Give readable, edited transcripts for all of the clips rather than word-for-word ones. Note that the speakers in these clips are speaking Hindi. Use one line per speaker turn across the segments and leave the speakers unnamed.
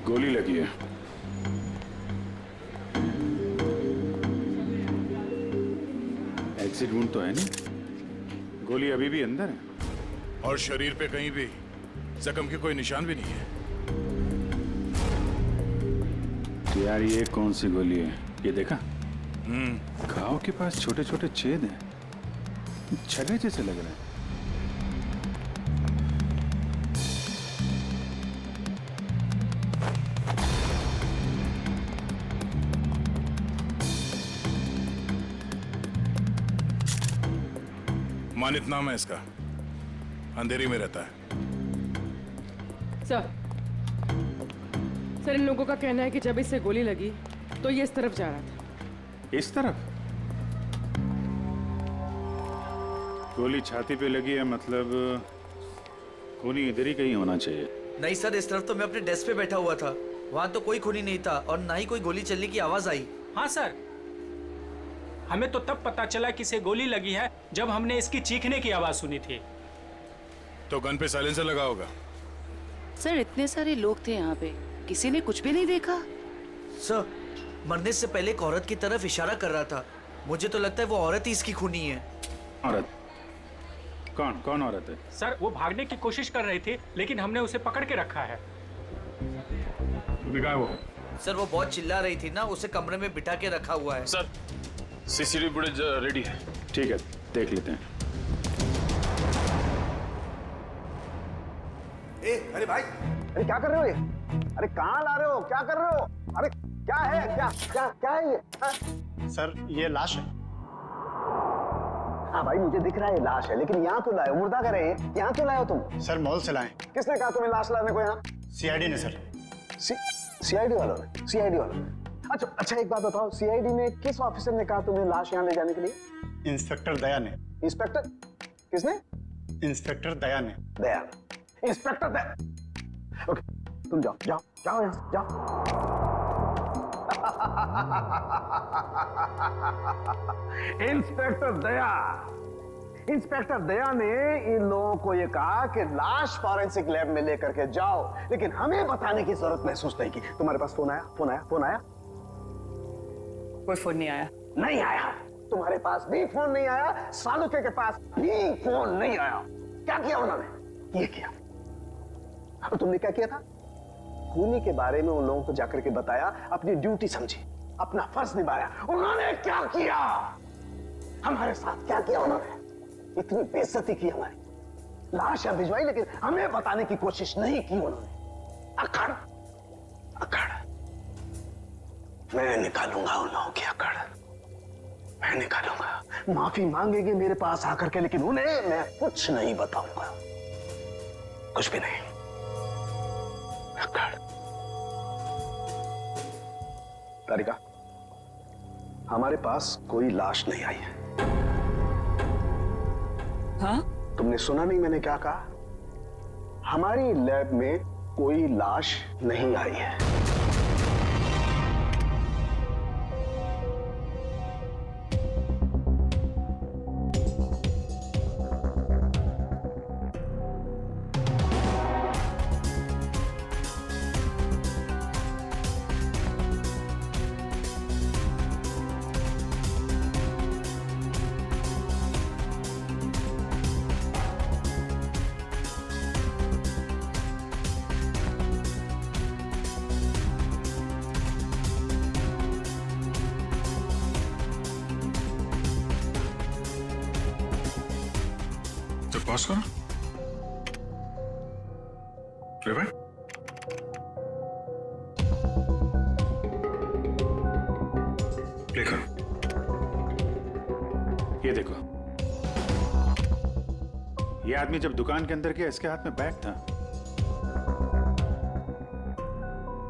गोली लगी है। एक्सिड वुंड तो है नहीं, गोली अभी भी अंदर है।
और शरीर पे कहीं भी जख्म के कोई निशान भी नहीं है।
तो यार ये कौन सी गोली है, ये देखा? घाव के पास छोटे छोटे छेद हैं, छले जैसे लग रहे हैं।
मानित नाम है इसका, अंधेरी में रहता है।
सर इन लोगों का कहना है कि जब इससे गोली लगी तो ये इस तरफ जा रहा था।
इस तरफ? गोली छाती पे लगी है, मतलब खूनी इधर ही कहीं होना चाहिए।
नहीं सर, इस तरफ तो मैं अपने डेस्क पे बैठा हुआ था, वहाँ तो कोई खूनी नहीं था और ना ही कोई गोली चलने की आवाज आई।
हाँ सर, हमें तो तब पता चला कि इसे गोली लगी है जब हमने इसकी चीखने की आवाज सुनी थी।
तो गन पे साइलेंसर लगा होगा।
सर इतने सारे लोग थे यहाँ पे, किसी ने कुछ भी नहीं देखा।
सर मरने से पहले एक औरत की तरफ इशारा कर रहा था, मुझे तो लगता है वो औरत ही इसकी खूनी है।
औरत? कौन कौन औरत है?
सर वो भागने की कोशिश कर रही थी लेकिन हमने उसे पकड़ के रखा है।
वो
सर वो बहुत चिल्ला रही थी ना, उसे कमरे में बिठा के रखा हुआ है।
सर सीसीटीवी फुटेज रेडी है।
ठीक है, देख लेते हैं।
अरे भाई, अरे क्या कर रहे हो ये? अरे कहाँ ला रहे हो, क्या कर रहे हो? अरे क्या है, क्या क्या क्या है ये? हाँ?
सर ये लाश है।
हाँ भाई मुझे दिख रहा है ये लाश है, लेकिन यहाँ क्यों लाए हो? मुर्दा कर रहे हैं, यहाँ क्यों लाए हो तुम?
सर मॉल से लाए।
किसने कहा तुम्हें लाश लाने को यहाँ?
सीआईडी ने सर।
सीआईडी वालों ने? सीआईडी वालों ने? अच्छा एक बात बताओ, सीआईडी में किस ऑफिसर ने कहा तुम्हें लाश यहाँ ले जाने के लिए?
इंस्पेक्टर दया ने।
इंस्पेक्टर? किसने?
इंस्पेक्टर दया ने।
दया। इंस्पेक्टर दया। ओके तुम जाओ जाओ जाओ यहाँ से, जाओ। इंस्पेक्टर दया, इंस्पेक्टर दया ने इन लोगों को ये कहा कि लाश फॉरेंसिक लैब में लेकर के जाओ, लेकिन हमें बताने की जरूरत महसूस नहीं की। तुम्हारे पास फोन आया? फोन आया? फोन आया?
कोई फोन नहीं आया।
नहीं आया? तुम्हारे पास भी फोन नहीं आया, सालुके के पास भी फोन नहीं आया। क्या किया उन्होंने? ये किया। और तुमने क्या किया था? खूनी के बारे में उन लोगों को जाकर के बताया, अपनी ड्यूटी समझी, अपना फर्ज निभाया। उन्होंने क्या किया? हमारे साथ क्या किया उन्होंने? इतनी बेइज्जती की हमारी, लाशें भिजवाई लेकिन हमें बताने की कोशिश नहीं की उन्होंने। अकड़ अकड़ मैं निकालूंगा उन लोगों की अकड़, मैं निकालूंगा। माफी मांगेंगे मेरे पास आकर के, लेकिन उन्हें मैं कुछ नहीं बताऊंगा, कुछ भी नहीं। तारिका, हमारे पास कोई लाश नहीं आई है।
हाँ?
तुमने सुना नहीं मैंने क्या कहा? हमारी लैब में कोई लाश नहीं आई है।
पॉज करो। रिवाइंड। प्ले करो।
ये देखो, ये आदमी जब दुकान के अंदर गया इसके हाथ में बैग था,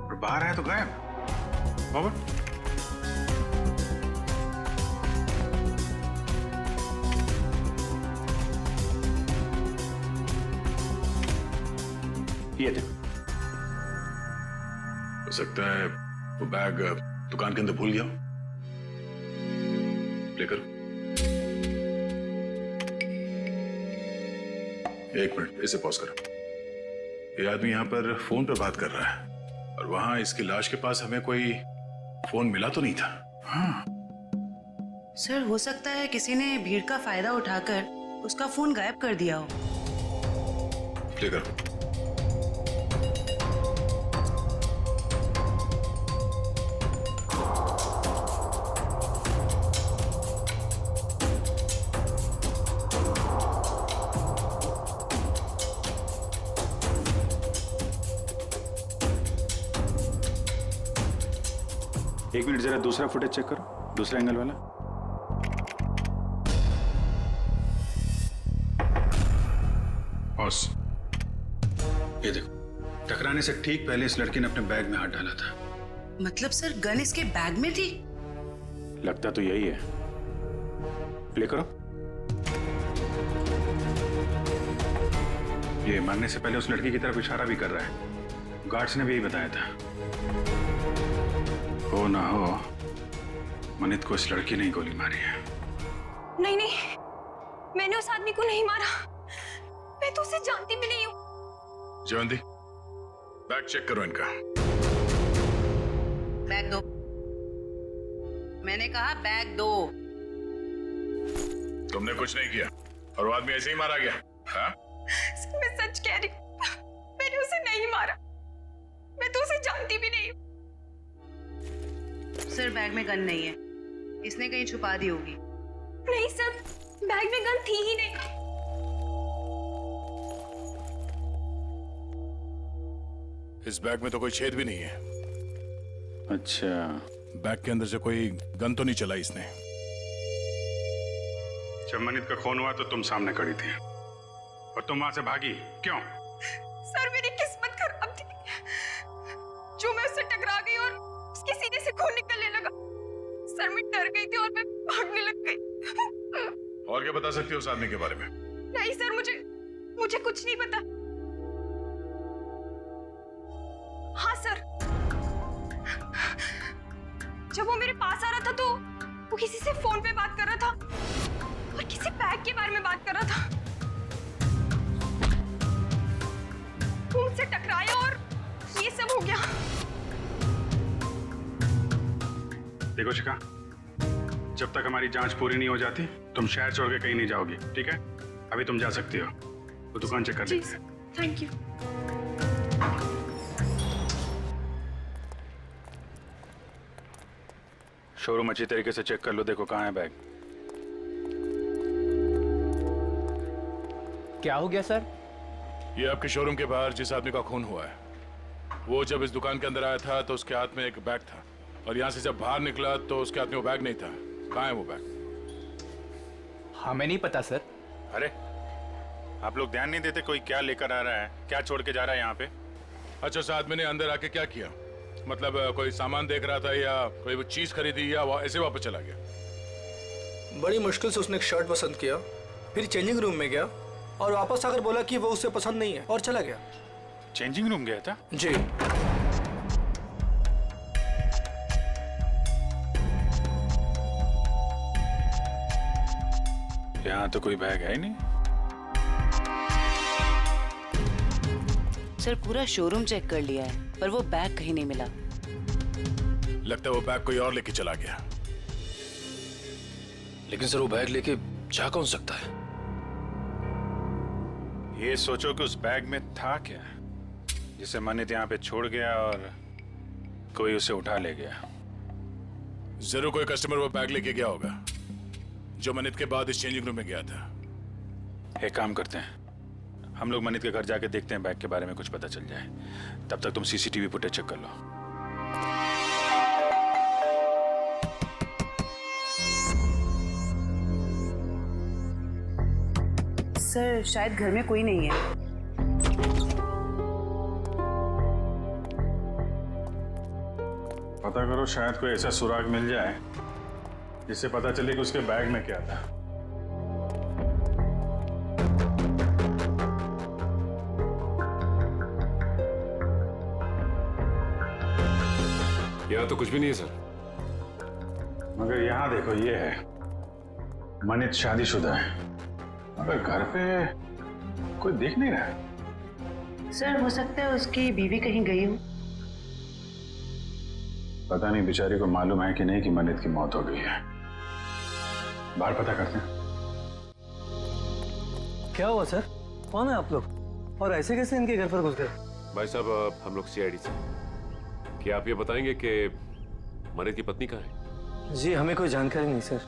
और बाहर आया तो गायब। फॉरवर्ड। ये देखो,
हो सकता है वो बैग दुकान के अंदर भूल गया। प्ले करो। 1 मिनट, इसे पॉज करो। ये आदमी यहाँ पर फोन पे बात कर रहा है और वहां इसकी लाश के पास हमें कोई फोन मिला तो नहीं था।
सर हो सकता है किसी ने भीड़ का फायदा उठाकर उसका फोन गायब कर दिया हो।
प्ले करो।
एक मिनट जरा दूसरा फुटेज चेक करो, दूसरा एंगल वाला। बॉस ये देखो, टकराने से ठीक पहले इस लड़की ने अपने बैग में हाथ डाला था।
मतलब सर गन इसके बैग में थी?
लगता तो यही है। प्ले करो। ये मारने से पहले उस लड़की की तरफ इशारा भी कर रहा है। गार्ड्स ने भी यही बताया था। हो ना हो मनित को इस लड़की ने ही गोली मारी है।
नहीं नहीं, मैंने उस आदमी को नहीं मारा। मैं तो उसे जानती भी नहीं हूँ।
जयवंती, बैग चेक करो इनका।
बैग दो। मैंने कहा बैग दो।
तुमने कुछ नहीं किया और वो आदमी ऐसे ही मारा गया। हाँ?
मैं सच कह रही हूँ, मैंने उसे नहीं मारा। मैं तो उसे जानती भी नहीं हूँ।
सर बैग में गन नहीं है, इसने कहीं छुपा दी होगी।
नहीं सर, बैग में गन थी ही नहीं।
इस बैग में तो कोई छेद भी नहीं है।
अच्छा,
बैग के अंदर से कोई गन तो नहीं चला इसने।
जब मनित का खून हुआ तो तुम सामने खड़ी थी और तुम वहां से भागी क्यों?
सर मेरी किस्मत खराब थी, जो मैं उससे टकरा गई और उसके सीने से खून निकलने लगा। सर मैं डर गई थी और मैं भागने लग गई।
और क्या बता सकती हो उस आदमी के बारे में?
नहीं सर, मुझे कुछ नहीं पता। हाँ सर, जब वो मेरे पास आ रहा था तो वो किसी से फोन पे बात कर रहा था और किसी बैग के बारे में बात कर रहा था। वो मुझसे टकराया और ये सब हो गया।
देखो शिखा, जब तक हमारी जांच पूरी नहीं हो जाती तुम शहर छोड़ के कहीं नहीं जाओगी, ठीक है? अभी तुम जा सकती हो, वो दुकान चेक कर लेते हैं।
Thank you.
शोरूम अच्छी तरीके से चेक कर लो, देखो कहाँ है बैग।
क्या हो गया सर?
ये आपके शोरूम के बाहर जिस आदमी का खून हुआ है, वो जब इस दुकान के अंदर आया था तो उसके हाथ में एक बैग था और यहाँ से जब बाहर निकला तो उसके हाथ में वो बैग नहीं था। कहाँ है वो बैग?
हमें नहीं पता सर।
अरे आप लोग ध्यान नहीं देते कोई क्या लेकर आ रहा है, क्या छोड़ के जा रहा है यहाँ पे?
अच्छा, उस आदमी ने अंदर आके क्या किया? मतलब कोई सामान देख रहा था या कोई वो चीज खरीदी या ऐसे वापस चला गया?
बड़ी मुश्किल से उसने एक शर्ट पसंद किया, फिर चेंजिंग रूम में गया और वापस आकर बोला कि वो उसे पसंद नहीं है और चला गया।
चेंजिंग रूम गया था?
जी।
यहाँ तो कोई बैग है ही नहीं।
सर पूरा शोरूम चेक कर लिया है पर वो बैग कहीं नहीं मिला।
लगता है वो बैग कोई और लेके चला गया।
लेकिन सर वो बैग लेके जा कौन सकता है?
ये सोचो कि उस बैग में था क्या जिसे मनित यहाँ पे छोड़ गया और कोई उसे उठा ले गया।
जरूर कोई कस्टमर वो बैग लेके गया होगा जो मनित के बाद इस चेंजिंग रूम में गया था।
एक काम करते हैं, हम लोग मनित के घर जाके देखते हैं, बैग के बारे में कुछ पता चल जाए। तब तक तुम सीसीटीवी फुटेज चेक कर लो।
सर शायद घर में कोई नहीं है।
पता करो, शायद कोई ऐसा सुराग मिल जाए जिससे पता चले कि उसके बैग में क्या था।
यहाँ तो कुछ भी नहीं है सर।
मगर यहाँ देखो, ये है मनित शादीशुदा है, मगर घर पे कोई देख नहीं रहा है।
सर हो सकता है उसकी बीवी कहीं गई हो।
पता नहीं बेचारी को मालूम है कि नहीं कि मनित की मौत हो गई है। बाहर पता करते हैं।
क्या हुआ सर? कौन है आप लोग और ऐसे कैसे इनके घर पर घुस गए?
भाई साहब हम लोग सीआईडी से। क्या आप ये बताएंगे कि मनित की पत्नी कहाँ है?
जी हमें कोई जानकारी नहीं सर।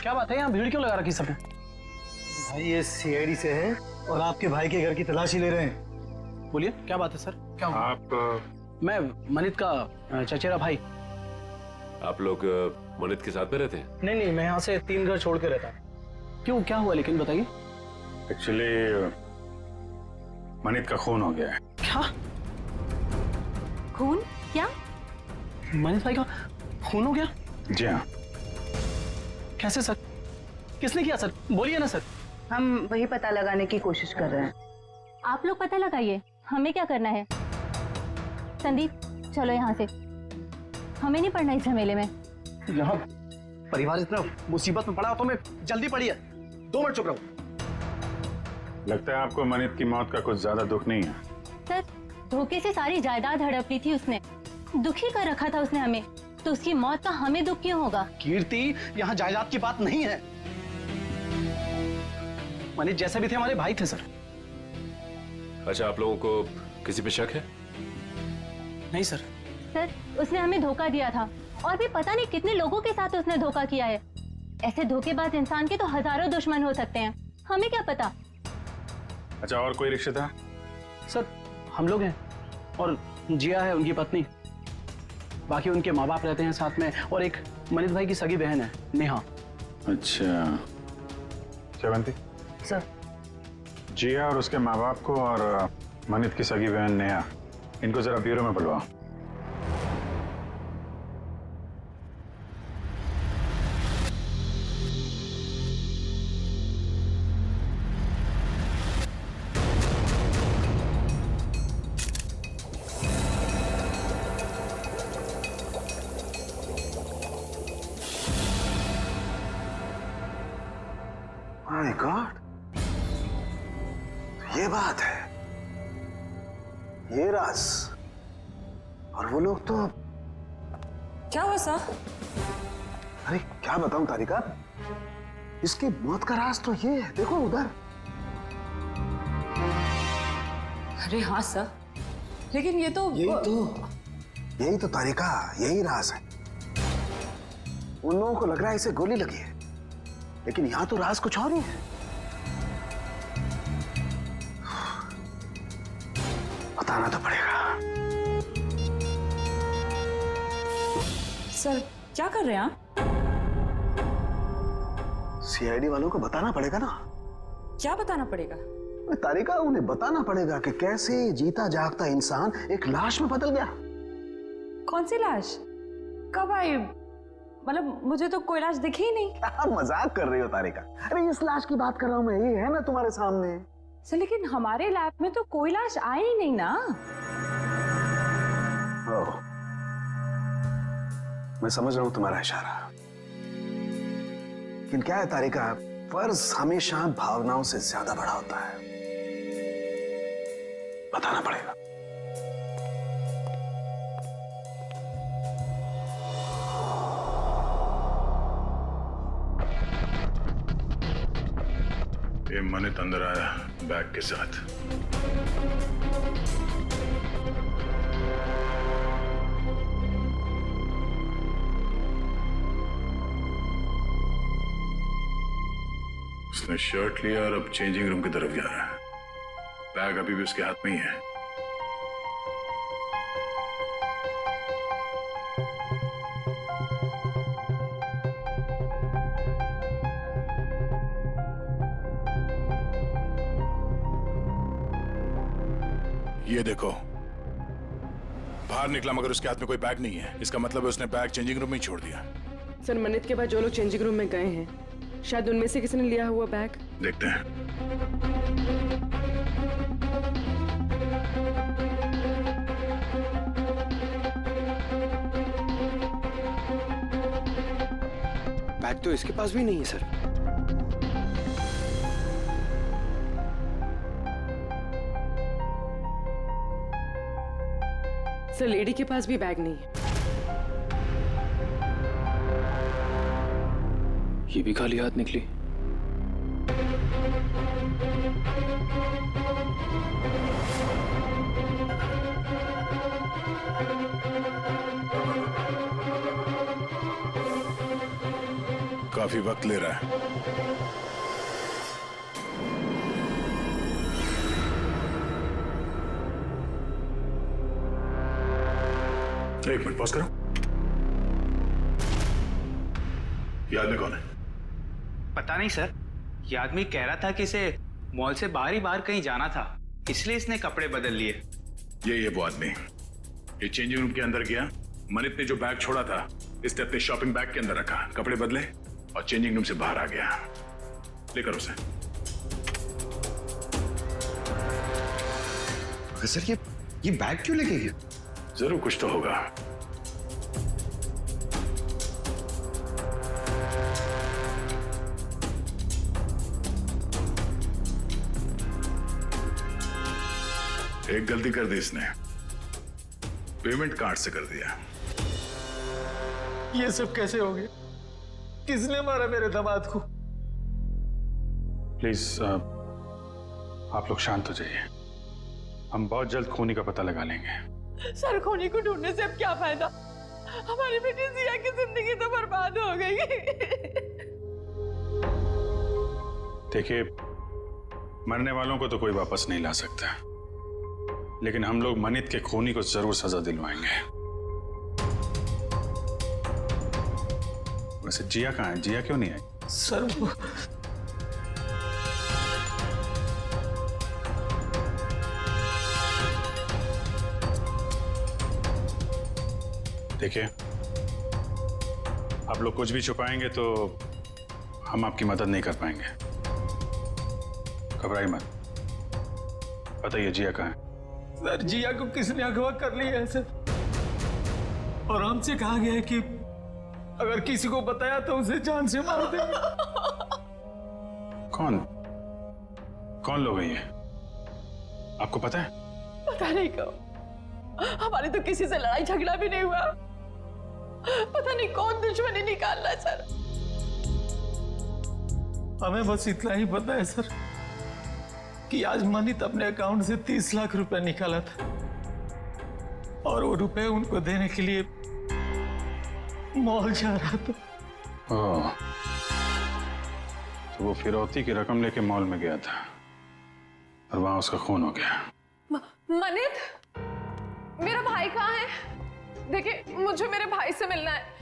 क्या बात है, यहाँ भीड़ क्यों लगा रखी सबने?
भाई ये सीआईडी से हैं और आपके भाई के घर की तलाशी ले रहे हैं।
बोलिए क्या बात है सर, क्या हुआ?
आप
मैं मनित का चचेरा भाई।
आप लोग मनित के साथ में रहते हैं?
नहीं मैं यहाँ से 3 घर छोड़ के रहता हूँ।
क्यों, क्या हुआ लेकिन बताइए।
एक्चुअली मनित का खून हो गया है।
क्या
खून? क्या?
मनित भाई का खून हो गया?
जी हाँ।
कैसे सर, किसने किया सर, बोलिए ना सर।
हम वही पता लगाने की कोशिश कर रहे हैं।
आप लोग पता लगाइए, हमें क्या करना है। संदीप चलो यहाँ से, हमें नहीं पड़ना इस झमेले में।
यहाँ परिवार इतना मुसीबत में पड़ा हो तो मैं जल्दी पड़ी है। 2 मिनट चुप रहो।
लगता है आपको मनित की मौत का कुछ ज्यादा दुख नहीं है।
सर धोखे से सारी जायदाद हड़प ली थी उसने, दुखी कर रखा था उसने हमें, तो उसकी मौत का हमें दुख क्यों होगा?
कीर्ति, यहाँ जायदाद की बात नहीं है। मनीष जैसे भी थे हमारे भाई थे सर।
अच्छा, आप लोगों को किसी पे शक है?
नहीं सर।
सर उसने हमें धोखा दिया था और भी पता नहीं कितने लोगों के साथ उसने धोखा किया है। ऐसे धोखेबाज इंसान के तो हजारों दुश्मन हो सकते हैं, हमें क्या पता।
अच्छा, और कोई रिश्तेदार?
सर हम लोग हैं और जिया है उनकी पत्नी, बाकी उनके माँ बाप रहते हैं साथ में, और एक मनीष भाई की सगी बहन है नेहा।
अच्छा श्रवंती
सर।
जिया और उसके माँ बाप को और मनित की सगी बहन नेहा, इनको जरा ब्यूरो में बुलवाओ।
माय गॉड, ये बात है, ये राज। और वो लोग तो
क्या हुआ सर?
अरे क्या बताऊं तारिका, इसकी मौत का राज तो ये है, देखो उधर।
अरे हाँ सर, लेकिन ये तो
यही तो तारिका, यही राज है। उन लोगों को लग रहा है इसे गोली लगी है, लेकिन यहां तो राज कुछ और ही है। बताना तो पड़ेगा।
सर क्या कर रहे हैं आप?
सीआईडी वालों को बताना पड़ेगा ना।
क्या बताना पड़ेगा?
तारिका, उन्हें बताना पड़ेगा कि कैसे जीता जागता इंसान एक लाश में बदल गया।
कौन सी लाश? कब आई? मतलब मुझे तो कोई लाश दिखी ही नहीं।
आप मजाक कर रही हो तारिका? अरे इस लाश की बात कर रहा हूं मैं, ये है ना तुम्हारे सामने।
सर लेकिन हमारे लैब में तो कोई लाश आई ही नहीं ना।
ओह, मैं समझ रहा हूं तुम्हारा इशारा, लेकिन क्या है तारिका, फर्ज हमेशा भावनाओं से ज्यादा बड़ा होता है। बताना पड़ेगा।
ये मनित अंदर आया बैग के साथ। उसने शर्ट लिया और अब चेंजिंग रूम की तरफ जा रहा है। बैग अभी भी उसके हाथ में ही है।
ये देखो, बाहर निकला मगर उसके हाथ में कोई बैग नहीं है। इसका मतलब है उसने बैग चेंजिंग रूम में ही छोड़ दिया।
सर मनित के बाद जो लोग चेंजिंग रूम में गए हैं, शायद उनमें से किसी ने लिया हुआ बैग।
देखते हैं।
बैग तो इसके पास भी नहीं है सर।
सर लेडी के पास भी बैग नहीं है।
ये भी खाली हाथ निकली।
काफी वक्त ले रहा है। एक मिनट पॉज करो। ये आदमी कौन है?
पता नहीं सर, ये आदमी कह रहा था कि इसे मॉल से बाहर ही बाहर कहीं जाना था, इसलिए इसने कपड़े बदल लिए।
ये वो आदमी। ये चेंजिंग रूम के अंदर गया, मनित ने जो बैग छोड़ा था इसने अपने शॉपिंग बैग के अंदर रखा, कपड़े बदले और चेंजिंग रूम से बाहर आ गया। लेकर उसे।
सर ये बैग क्यों लेके गया?
जरूर कुछ तो होगा। एक गलती कर दी इसने, पेमेंट कार्ड से कर दिया।
ये सब कैसे हो गया? किसने मारा मेरे दामाद को?
प्लीज आप लोग शांत हो जाइए, हम बहुत जल्द खूनी का पता लगा लेंगे।
सर खूनी को ढूंढने से अब क्या फायदा? हमारी बेटी जिया की जिंदगी तो बर्बाद हो गई।
देखिए, मरने वालों को तो कोई वापस नहीं ला सकता, लेकिन हम लोग मनित के खूनी को जरूर सजा दिलवाएंगे। वैसे जिया कहाँ है? जिया क्यों नहीं आई?
सर वो
देखिए, आप लोग कुछ भी छुपाएंगे तो हम आपकी मदद नहीं कर पाएंगे। घबराइए मत, बताइए जिया कहाँ है?
सर जिया को किसने अगवा कर लिया है सर, और हमसे कहा गया है कि अगर किसी को बताया तो उसे जान से मार देंगे।
कौन लोग हैं ये? आपको पता है?
पता नहीं कहो, हमारी तो किसी से लड़ाई झगड़ा भी नहीं हुआ। पता नहीं कौन दुश्मनी निकाल रहा है सर।
हमें बस इतना ही पता है सर कि आज मनित अपने अकाउंट से 30 लाख रुपए निकाला था, और वो रुपए उनको देने के लिए मॉल जा रहा था।
ओह, तो वो फिरौती की रकम लेके मॉल में गया था और वहां उसका खून हो गया।
मनित, मेरा भाई कहाँ है? देखिए, मुझे मेरे भाई से मिलना है।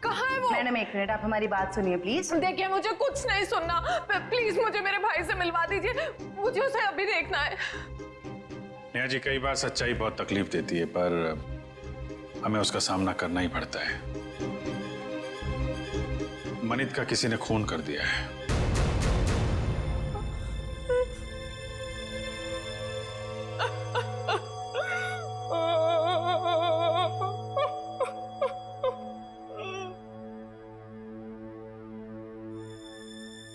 कहाँ है वो?
मैडम एक मिनट, आप हमारी बात सुनिए प्लीज।
देखिए, मुझे कुछ नहीं सुनना, प्लीज मुझे मेरे भाई से मिलवा दीजिए, मुझे उसे अभी देखना है।
नेहा जी, कई बार सच्चाई बहुत तकलीफ देती है, पर हमें उसका सामना करना ही पड़ता है। मनित का किसी ने खून कर दिया है।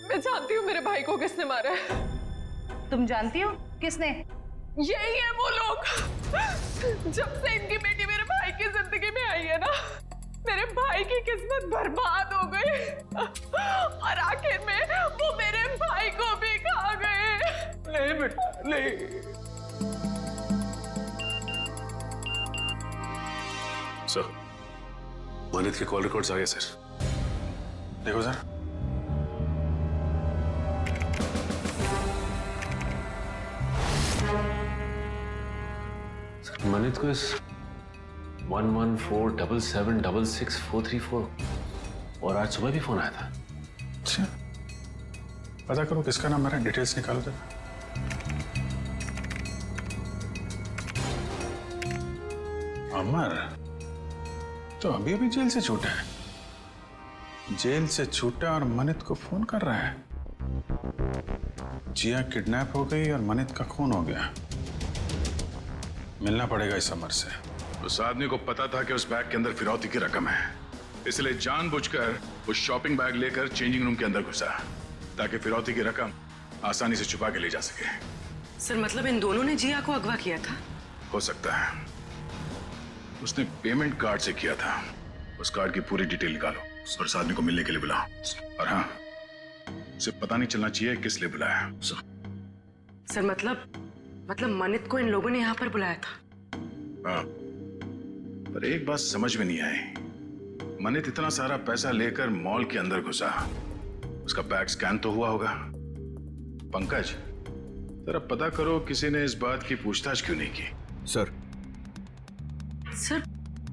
मैं जानती हूँ मेरे भाई को किसने मारा है।
तुम जानती हो किसने?
यही है वो लोग। जब से इनकी बेटी मेरे भाई की जिंदगी में आई है ना, मेरे भाई की किस्मत बर्बाद हो गई, और आखिर में वो मेरे भाई को भी खा गए।
नहीं बेटा नहीं।
सर, मनित के कॉल रिकॉर्ड्स आ गए सर।
देखो सर,
मनित को इस 1147766434 और आज सुबह भी फोन आया था।
अच्छा, पता करो किसका नंबर है, डिटेल्स निकालो जरा। अमर तो अभी अभी जेल से छूटा है। जेल से छूटा और मनित को फोन कर रहा है। जिया किडनैप हो गई और मनित का खून हो गया। मिलना पड़ेगा इस अमर से।
उस आदमी को पता था कि उस बैग के अंदर फिरौती की रकम है, इसलिए जानबूझकर वो शॉपिंग बैग लेकर चेंजिंग रूम के अंदर घुसा, ताकि फिरौती की रकम आसानी से छुपा के ले जा सके।
सर मतलब इन दोनों ने जिया को अगवा किया था?
हो सकता है। उसने पेमेंट कार्ड से किया था। उस कार्ड की पूरी डिटेल निकालो। और इस आदमी को मिलने के लिए बुलाओ। और हाँ, उसे पता नहीं चलना चाहिए किस लिए बुलाया।
सर मतलब मनित को इन लोगों ने यहाँ पर बुलाया था।
हाँ, पर एक बात समझ में नहीं आई। मनित इतना सारा पैसा लेकर मॉल के अंदर घुसा, उसका बैग स्कैन तो हुआ होगा। पंकज, जरा पता करो किसी ने इस बात की पूछताछ क्यों नहीं की।
सर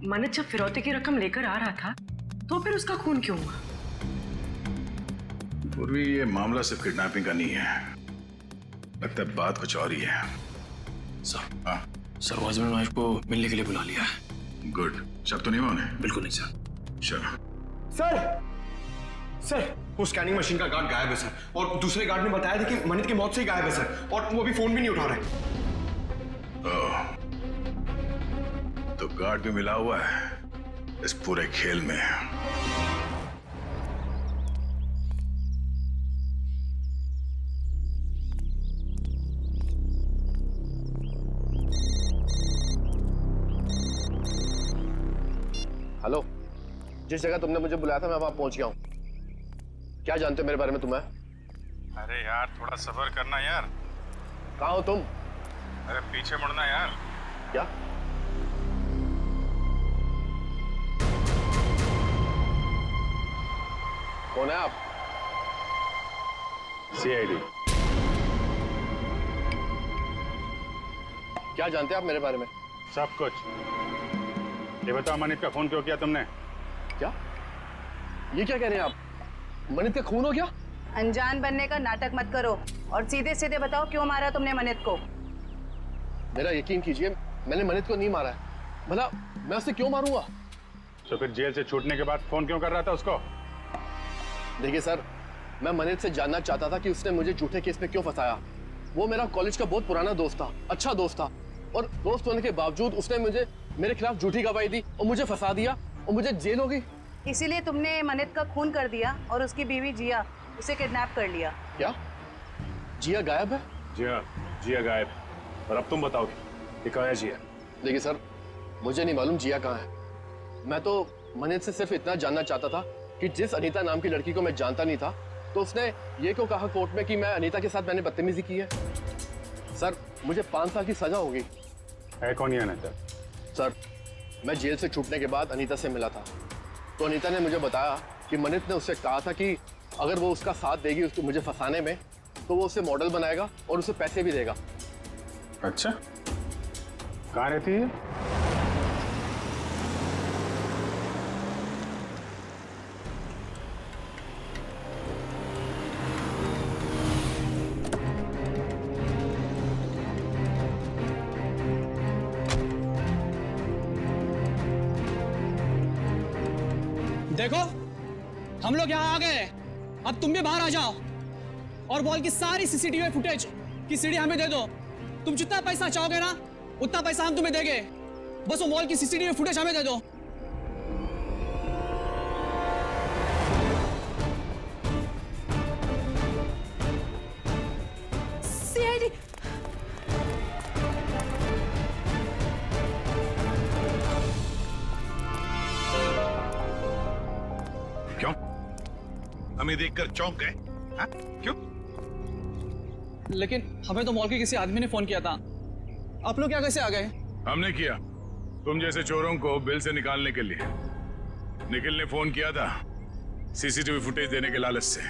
मनित जब फिरौती की रकम लेकर आ रहा था तो फिर उसका खून क्यों हुआ?
पूर्वी, ये मामला सिर्फ किडनैपिंग का नहीं है, लगता है बात कुछ और ही है।
सर,
हाँ
सर वो हस्बैंड वाइफ को मिलने के लिए बुला लिया है।
गुड, शक तो नहीं हुआ उन्हें?
बिल्कुल नहीं सर।
चलो।
सर वो स्कैनिंग मशीन का गार्ड गायब है सर, और दूसरे गार्ड ने बताया था कि मनित की मौत से ही गायब है सर, और वो अभी फोन भी नहीं उठा रहे।
तो गार्ड भी मिला हुआ है इस पूरे खेल में।
हेलो, जिस जगह तुमने मुझे बुलाया था मैं वहां पहुंच गया हूं। क्या जानते हो मेरे बारे में तुम्हें?
अरे यार थोड़ा सब्र करना यार।
कहाँ हो तुम?
अरे पीछे मुड़ना यार।
क्या? कौन है आप?
सीआईडी।
क्या जानते हैं आप मेरे बारे में?
सब कुछ। ये बताओ, मनित का खून क्यों किया तुमने?
क्या? ये क्या कह रहे हैं आप? मनित का खून हो गया?
अनजान बनने का नाटक मत करो और सीधे सीधे बताओ क्यों मारा तुमने मनित को?
मेरा यकीन कीजिए, मैंने मनित को नहीं मारा है। भला मैं उसे क्यों मारूंगा?
तो फिर जेल से छूटने के बाद फोन क्यों कर रहा था उसको?
देखिए सर, मैं मनित से जानना चाहता था कि उसने मुझे झूठे केस में क्यों फंसाया। वो मेरा कॉलेज का बहुत पुराना दोस्त था, अच्छा दोस्त था, और दोस्त होने के बावजूद उसने मुझे मेरे खिलाफ झूठी गवाही दी और मुझे फंसा दिया और मुझे जेल हो गई।
इसीलिए तुमने मनित का खून कर दिया और उसकी बीवी जिया उसे किडनैप कर लिया।
क्या? जिया गायब है?
जी हाँ, जिया गायब। और अब तुम बताओगे ये कहाँ है जिया?
देखिए सर, मुझे नहीं मालूम जिया कहाँ है। मैं तो मनित से सिर्फ इतना जानना चाहता था कि जिस अनीता नाम की लड़की को मैं जानता नहीं था, तो उसने ये क्यों कहा कोर्ट में कि मैं अनीता के साथ मैंने बदतमीजी की है। सर, मुझे 5 साल की सजा होगी।
है कौन ये अनीता?
सर, मैं जेल से छूटने के बाद अनीता से मिला था, तो अनीता ने मुझे बताया कि मनित ने उससे कहा था कि अगर वो उसका साथ देगी उसको मुझे फंसाने में, तो वो उसे मॉडल बनाएगा और उसे पैसे भी देगा।
अच्छा, कहाँ रहती है?
देखो, हम लोग यहाँ आ गए, अब तुम भी बाहर आ जाओ और मॉल की सारी सीसीटीवी फुटेज की सीडी हमें दे दो। तुम जितना पैसा चाहोगे ना उतना पैसा हम तुम्हें देंगे, बस वो मॉल की सीसीटीवी फुटेज हमें दे दो।
सीआईडी।
क्यों? हमें देखकर चौंक गए? हाँ? क्यों?
लेकिन हमें तो मॉल के किसी आदमी ने फोन किया था, आप लोग क्या कैसे आ गए?
हमने किया, तुम जैसे चोरों को बिल से निकालने के लिए। निखिल ने फोन किया था सीसीटीवी फुटेज देने के लालच से।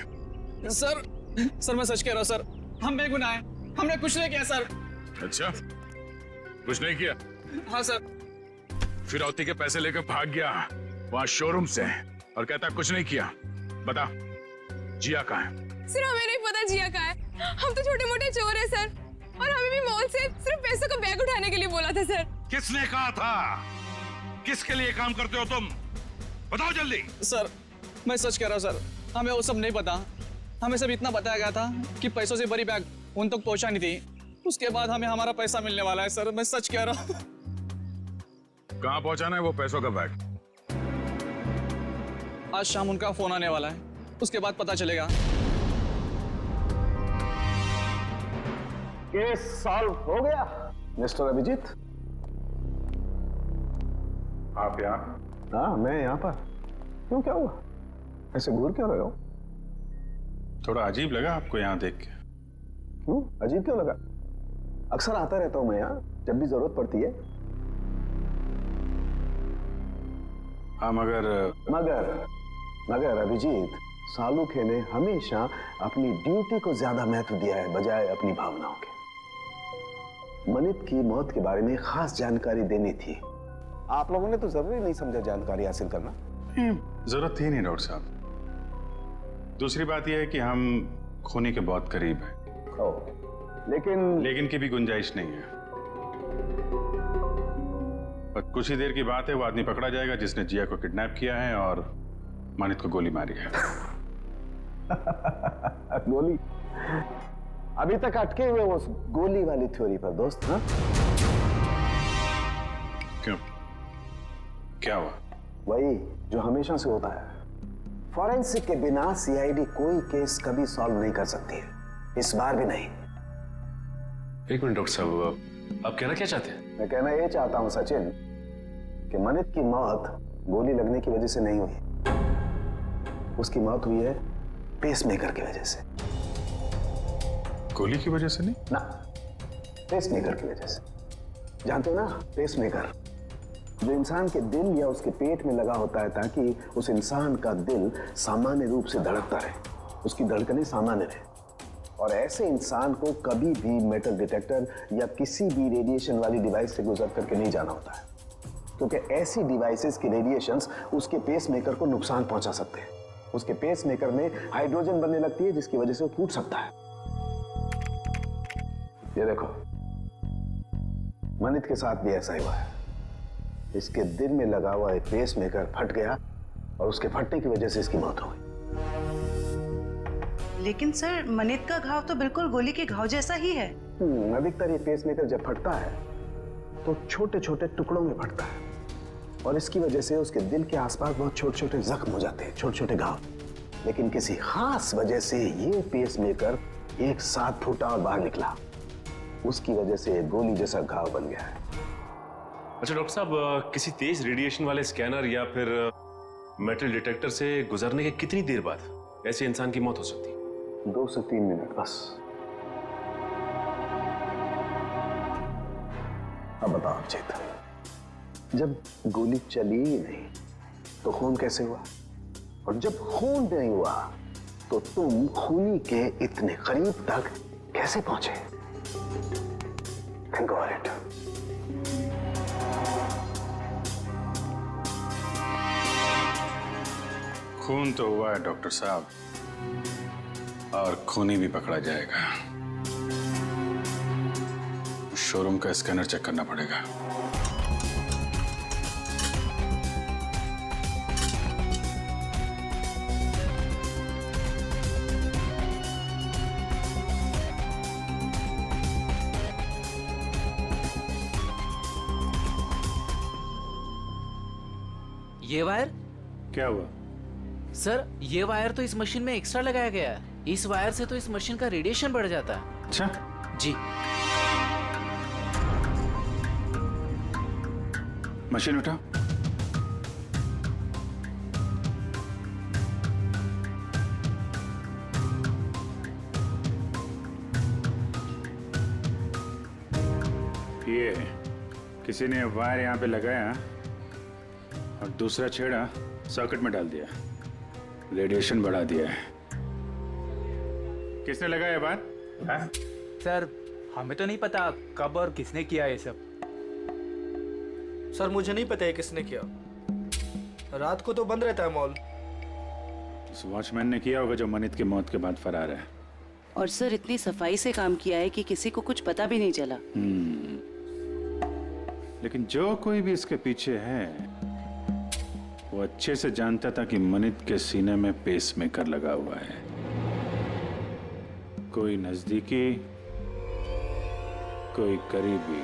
सर मैं सच कह रहा हूँ सर, हम बेगुनाह हैं, हमने कुछ नहीं किया सर।
अच्छा, कुछ नहीं किया?
हाँ सर।
फिरौती के पैसे लेकर भाग गया वहां शोरूम से और कहता कुछ नहीं किया। बता, जिया कहाँ है?
सर हमें नहीं पता जिया कहाँ है, हम तो छोटे मोटे चोर हैं सर, और हमें भी मॉल से सिर्फ पैसों का बैग उठाने के लिए बोला था सर।
किसने कहा था? किसके लिए काम करते हो तुम? बताओ जल्दी।
सर मैं सच कह रहा हूँ सर, हमें वो सब नहीं पता। हमें सब इतना बताया गया था कि पैसों से बड़ी बैग उन तक पहुंचानी थी, उसके बाद हमें हमारा पैसा मिलने वाला है। सर मैं सच कह रहा हूँ।
कहाँ पहुंचाना है वो पैसों का बैग?
आज शाम उनका फोन आने वाला है, उसके बाद पता चलेगा।
केस सॉल्व हो गया मिस्टर अभिजीत।
आप यहाँ?
हाँ, मैं यहाँ पर। क्यों, क्या हुआ? ऐसे घूर क्यों रहे हो?
थोड़ा अजीब लगा आपको यहाँ देख के?
क्यों अजीब क्यों लगा? अक्सर आता रहता हूं मैं यहाँ जब भी जरूरत पड़ती है।
हाँ
मगर अभिजीत, सालुखे ने हमेशा अपनी ड्यूटी को ज्यादा महत्व दिया है बजाय अपनी भावनाओं के। मनित की मौत के बारे में खास जानकारी देनी थी। आप लोगों ने तो जरूरी नहीं समझा जानकारी हासिल करना।
जरूरत थी नहीं डॉक्टर साहब। दूसरी बात यह है कि हम खूनी के बहुत करीब हैं। लेकिन की भी गुंजाइश नहीं है। और कुछ ही देर की बात है, वो आदमी पकड़ा जाएगा जिसने जिया को किडनैप किया है और मानित को गोली मारी है।
गोली? अभी तक अटके हुए उस गोली वाली थ्योरी पर दोस्त। हाँ,
क्यों? क्या हुआ?
वही जो हमेशा से होता है। फॉरेंसिक के बिना सीआईडी कोई केस कभी सॉल्व नहीं कर सकती है, इस बार भी नहीं।
एक मिनट डॉक्टर साहब, आप कहना क्या चाहते हैं?
मैं कहना ये चाहता हूं सचिन कि मनित की मौत गोली लगने की वजह से नहीं हुई। उसकी मौत हुई है पेसमेकर की वजह से।
गोली की वजह से नहीं?
ना, पेसमेकर की वजह से। जानते हो ना, पेसमेकर जो इंसान के दिल या उसके पेट में लगा होता है ताकि उस इंसान का दिल सामान्य रूप से धड़कता रहे, उसकी धड़कनें सामान्य रहे। और ऐसे इंसान को कभी भी मेटल डिटेक्टर या किसी भी रेडिएशन वाली डिवाइस से गुजर करके नहीं जाना होता है, क्योंकि ऐसी डिवाइसेस की रेडिएशंस उसके पेसमेकर को नुकसान पहुंचा सकते हैं। उसके पेसमेकर में हाइड्रोजन बनने लगती है जिसकी वजह से वो फूट सकता है। ये देखो, मनित के साथ भी ऐसा ही हुआ है। इसके दिल में लगा हुआ एक पेसमेकर फट गया और उसके फटने की वजह से इसकी मौत हो गई।
लेकिन सर, मनित का घाव तो बिल्कुल गोली के घाव जैसा ही है।
अधिकतर ये पेसमेकर जब फटता है तो छोटे छोटे टुकड़ों में फटता है और इसकी वजह से उसके दिल के आसपास बहुत छोटे छोटे जख्म हो जाते हैं, छोटे छोटे घाव। लेकिन किसी खास वजह से ये पेसमेकर एक साथ फूटा और बाहर निकला, उसकी वजह से गोली जैसा घाव बन गया है।
अच्छा डॉक्टर साहब, किसी तेज रेडिएशन वाले स्कैनर या फिर मेटल डिटेक्टर से गुजरने के कितनी देर बाद ऐसे इंसान की मौत हो सकती है?
2 से 3 मिनट बस। अब बताओ चेतन, जब गोली चली ही नहीं तो खून कैसे हुआ? और जब खून नहीं हुआ तो तुम खूनी के इतने करीब तक कैसे पहुंचे? Think about it.
खून तो हुआ है डॉक्टर साहब, और खूनी भी पकड़ा जाएगा। शोरूम का स्कैनर चेक करना पड़ेगा।
ये वायर?
क्या हुआ?
सर, ये वायर तो इस मशीन में एक्स्ट्रा लगाया गया है। इस वायर से तो इस मशीन का रेडिएशन बढ़ जाता है।
अच्छा
जी।
मशीन उठा। ये किसी ने वायर यहाँ पे लगाया और दूसरा छेड़ा सर्किट में डाल दिया, रेडिएशन बढ़ा दिया है। किसने लगाया वायर?
सर, हमें तो नहीं पता कब और किसने किया ये सब।
सर, मुझे नहीं पता है किसने किया। रात को तो बंद रहता है मॉल।
उस वॉचमैन ने किया होगा जो मनित की मौत के बाद फरार है।
और सर, इतनी सफाई से काम किया है कि किसी को कुछ पता भी नहीं चला।
लेकिन जो कोई भी इसके पीछे है वो अच्छे से जानता था कि मनित के सीने में पेसमेकर लगा हुआ है। कोई नजदीकी, कोई करीबी।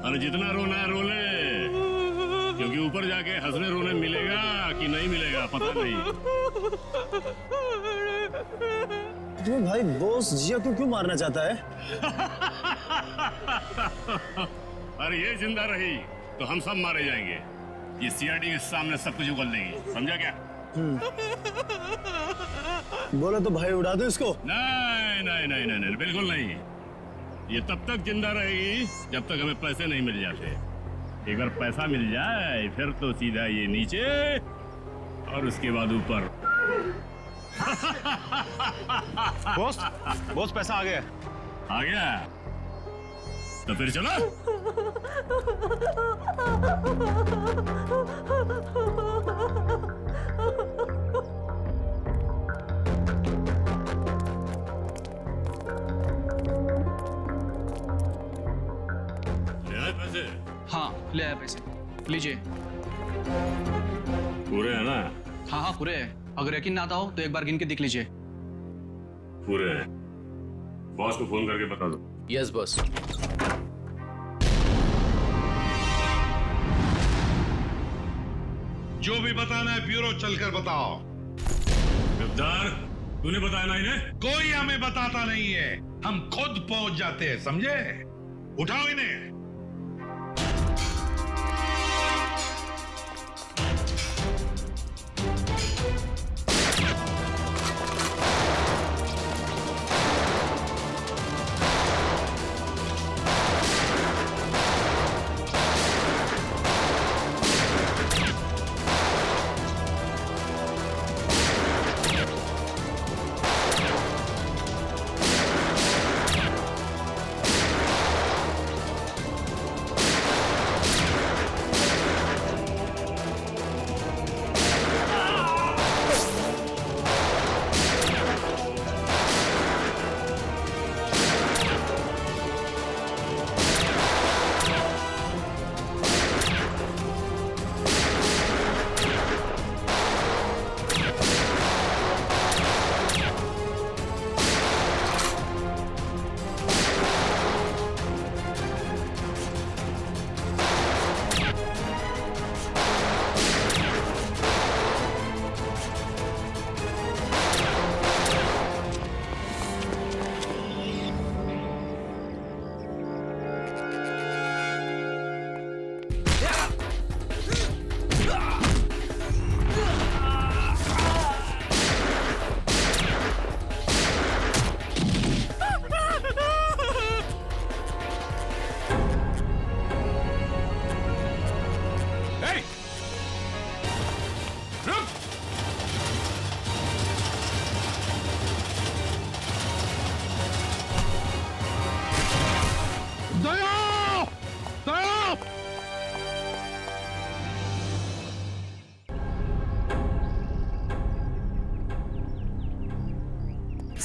अरे जितना रोना है रो ले, क्योंकि ऊपर जाके हंसने रोने मिलेगा कि नहीं मिलेगा पता नहीं।
तुम्हें भाई बॉस जिया को क्यों मारना चाहता है?
अरे ये जिंदा रही तो हम सब मारे जाएंगे। ये सीआईडी के सामने सब कुछ उगल देगी, समझा क्या?
बोला तो भाई उड़ा दो इसको।
नहीं नहीं नहीं नहीं नहीं, बिल्कुल नहीं। ये तब तक जिंदा रहेगी जब तक हमें पैसे नहीं मिल जाते। एक बार पैसा मिल जाए फिर तो सीधा ये नीचे और उसके बाद ऊपर।
बॉस पैसा आ गया।
आ गया तो फिर चलो। ले आए पैसे?
हाँ ले आए पैसे, लीजिए।
पूरे है ना?
हाँ हाँ पूरे है। अगर यकीन ना आता हो तो एक बार गिन के देख लीजिए।
पूरे हैं। बॉस को फोन करके बता दो।
Yes boss.
जो भी बताना है ब्यूरो चलकर बताओ। गद्दार, तूने बताया ना इन्हें?
कोई हमें बताता नहीं है, हम खुद पहुंच जाते हैं, समझे? उठाओ इन्हें।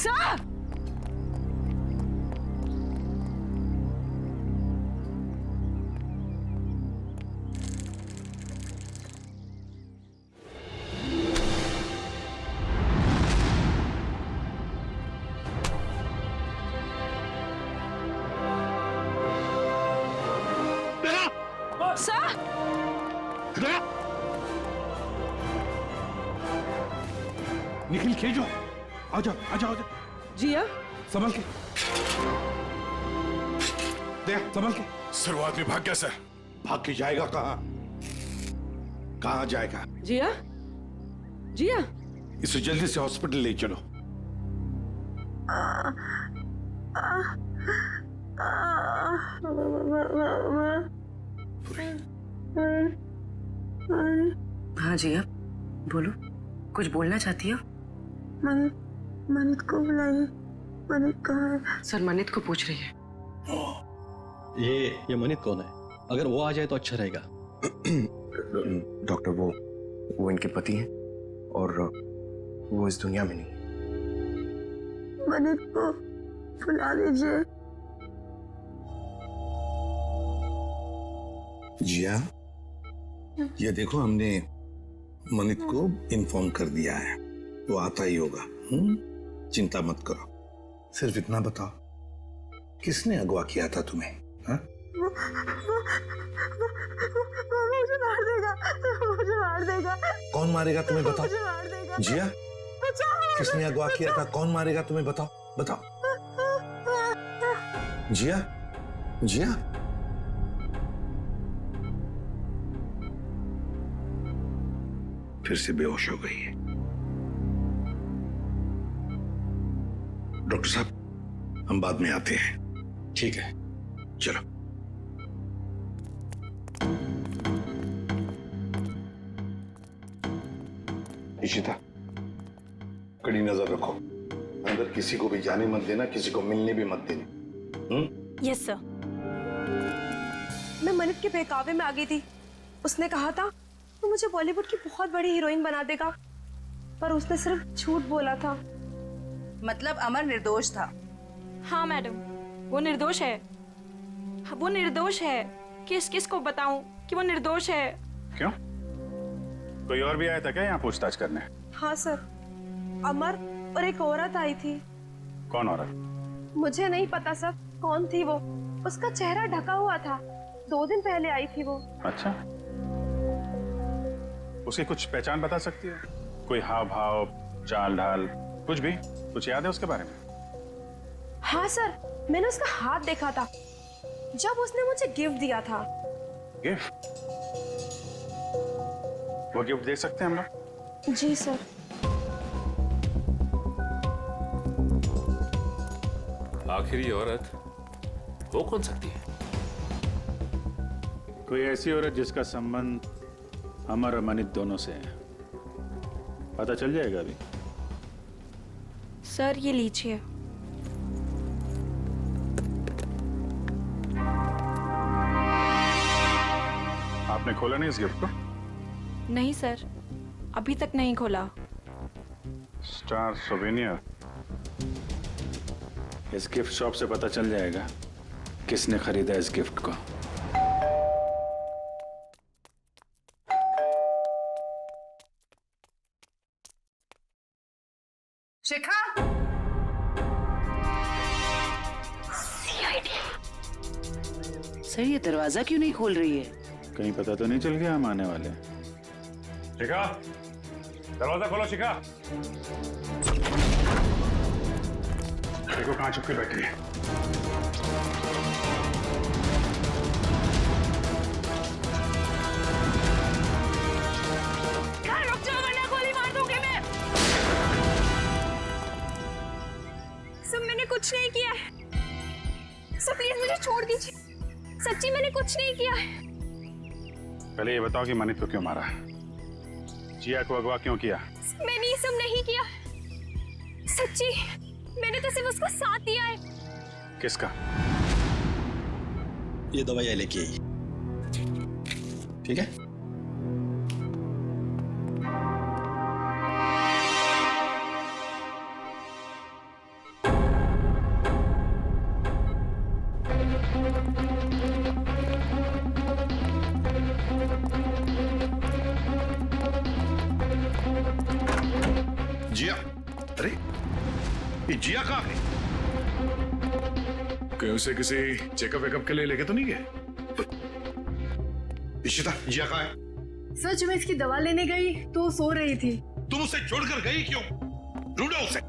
सर!
निखिल खेजो, आ जाओ आ जाओ आ जाओ।
जिया
संभल के दे, संभल के।
सर वो आदमी भाग गया सर।
भाग के जाएगा कहाँ? कहाँ जाएगा?
जिया जिया
इसे जल्दी से हॉस्पिटल ले चलो।
हाँ जिया बोलो, कुछ बोलना चाहती हो?
मनित को बुलाइए। मनित कहाँ है?
सर मनित को पूछ रही है।
ये मनित कौन है? अगर वो आ जाए तो अच्छा रहेगा।
डॉक्टर वो इनके पति हैं और वो इस दुनिया में नहीं।
मनित को बुला लीजिए।
जिया, ये देखो हमने मनित को इन्फॉर्म कर दिया है, वो आता ही होगा। चिंता मत करो। सिर्फ इतना बताओ, किसने अगवा किया था तुम्हें? हाँ?
मुझे मार देगा, मुझे मार देगा।
कौन मारेगा तुम्हें बताओ?
मुझे मार देगा।
जिया
बचाओ।
किसने अगवा किया था? कौन मारेगा तुम्हें? बताओ बताओ। जिया, जिया, फिर से बेहोश हो गई है। डॉक्टर साहब, हम बाद में आते हैं।
ठीक है,
चलो। इशिता, कड़ी नजर रखो। अंदर किसी को भी जाने मत देना, किसी को मिलने भी मत देना।
Yes sir. मैं मनित के बहकावे में आ गई थी। उसने कहा था वो मुझे बॉलीवुड की बहुत बड़ी हीरोइन बना देगा, पर उसने सिर्फ झूठ बोला था।
मतलब अमर निर्दोष था?
हाँ मैडम, वो निर्दोष है। वो निर्दोष है। किस किस को बताऊं कि वो निर्दोष है?
क्यों? कोई और भी आया था क्या यहाँ पूछताछ करने?
हाँ सर, अमर और एक औरत आई थी।
कौन औरत?
मुझे नहीं पता सर कौन थी वो। उसका चेहरा ढका हुआ था। 2 दिन पहले आई थी वो।
अच्छा, उसकी कुछ पहचान बता सकती है? कोई हाव भाव, चाल ढाल, कुछ भी? कुछ याद है उसके बारे में?
हाँ सर, मैंने उसका हाथ देखा था जब उसने मुझे गिफ्ट दिया था।
गिफ्ट? वो गिफ्ट दे सकते हैं हम लोग?
जी सर।
आखिरी औरत वो कौन सकती है?
कोई ऐसी औरत जिसका संबंध अमर और मनित दोनों से है। पता चल जाएगा अभी।
सर ये लीजिए।
आपने खोला नहीं इस गिफ्ट को?
नहीं सर, अभी तक नहीं खोला।
Star souvenir. इस गिफ्ट शॉप से पता चल जाएगा किसने खरीदा इस गिफ्ट को।
शिखा, सर ये दरवाजा क्यों नहीं खोल रही है?
कहीं पता तो नहीं चल गया हम आने वाले? शिखा, दरवाजा खोलो। शिखा, देखो कहाँ छुप के बैठी है।
रुक जाओ वरना गोली मार दूंगी मैं।
सब मैंने कुछ नहीं किया है। सब प्लीज मुझे छोड़ दीजिए। सच्ची मैंने कुछ नहीं किया है।
पहले ये बताओ कि मनित को क्यों मारा? जिया को अगवा क्यों किया?
मैंने ये सब नहीं किया। सच्ची मैंने तो सिर्फ उसका साथ दिया है।
किसका?
ये दवाई लेके आई, ठीक है?
जिया, अरे ये जिया कहाँ गई?
कहीं उसे किसी चेकअप वेकअप के लिए लेके तो नहीं गए?
इशिता, जिया कहाँ है?
सर जब मैं इसकी दवा लेने गई तो वो सो रही थी।
तुम उसे छोड़कर गई क्यों? ढूंढो उसे।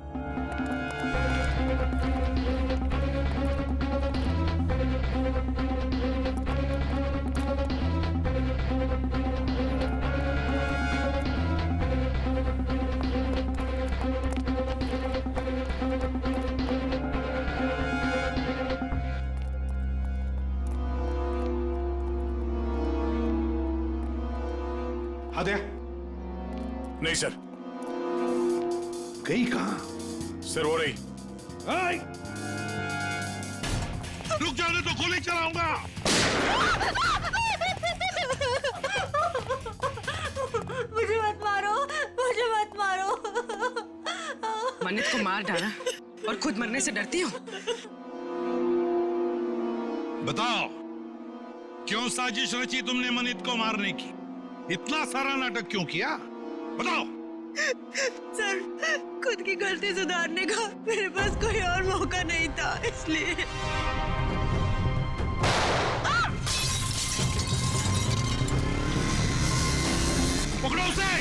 हाँ दया। नहीं सर।
गई कहाँ?
सर वो रही।
रुक जाने तो गोली चलाऊंगा।
मुझे मत मारो, मुझे मत मारो।
मनित को मार डाला और खुद मरने से डरती हो?
बताओ, क्यों साजिश रची तुमने मनित को मारने की? इतना सारा नाटक क्यों किया? बताओ।
सर खुद की गलती सुधारने का मेरे पास कोई और मौका नहीं था, इसलिए।
पकड़ो उसे।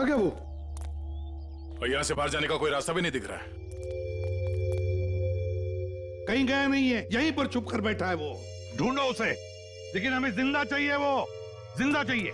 भागा क्या वो? और यहाँ से बाहर जाने का कोई रास्ता भी नहीं दिख रहा है।
कहीं गया नहीं है, यहीं पर छुप कर बैठा है वो। ढूंढो उसे, लेकिन हमें जिंदा चाहिए, वो जिंदा चाहिए।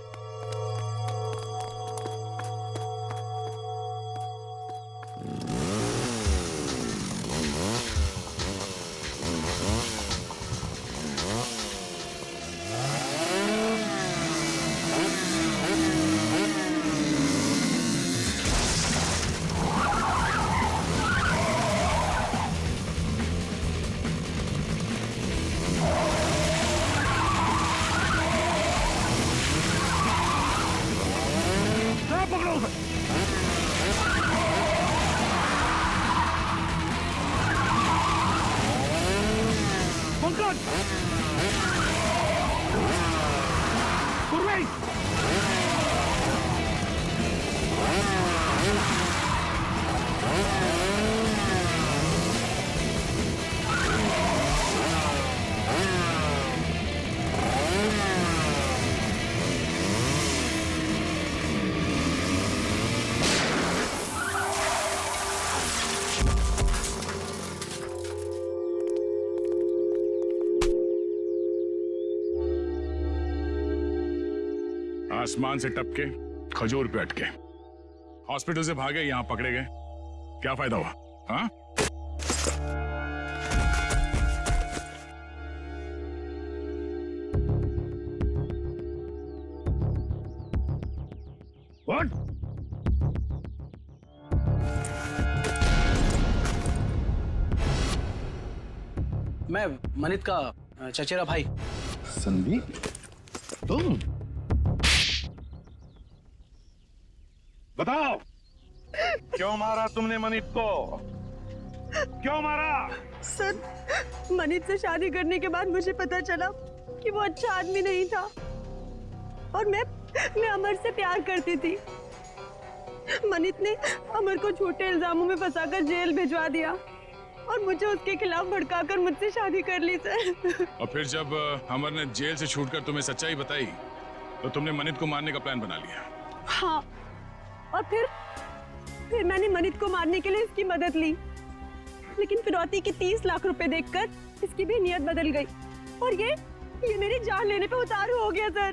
आसमान से टपके खजूर पे अटके, हॉस्पिटल से भागे, यहाँ पकड़े गए, क्या फायदा हुआ? हाँ? What?
मैं मनित का चचेरा भाई।
संदीप, तुम? बताओ, क्यों मारा तुमने मनित को? क्यों मारा?
सर, मनित से शादी करने के बाद मुझे पता चला कि वो अच्छा आदमी नहीं था और मैं अमर से प्यार करती थी। मनित ने अमर को झूठे इल्जामों में फंसाकर जेल भिजवा दिया और मुझे उसके खिलाफ भड़काकर मुझसे शादी कर ली सर।
और फिर जब अमर ने जेल से छूटकर तुम्हें सच्चाई बताई तो तुमने मनित को मारने का प्लान बना लिया।
हाँ, और फिर मैंने मनित को मारने के लिए इसकी मदद ली, लेकिन फिरौती की 30 लाख रुपए देखकर इसकी भी नियत बदल गई और ये मेरी जान लेने पे उतारू हो गया सर।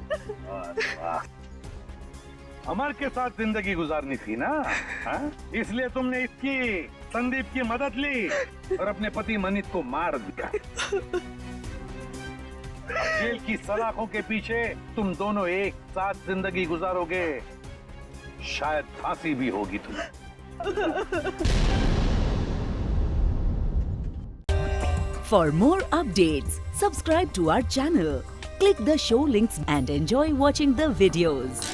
अमर के साथ जिंदगी गुजारनी थी ना, हाँ? इसलिए तुमने इसकी, संदीप की मदद ली और अपने पति मनित को मार दिया। जेल की सलाखों के पीछे तुम दोनों एक साथ जिंदगी गुजारोगे, शायद फांसी भी होगी तुम्हें।
For more updates, subscribe to our channel, click the show links and enjoy watching the videos.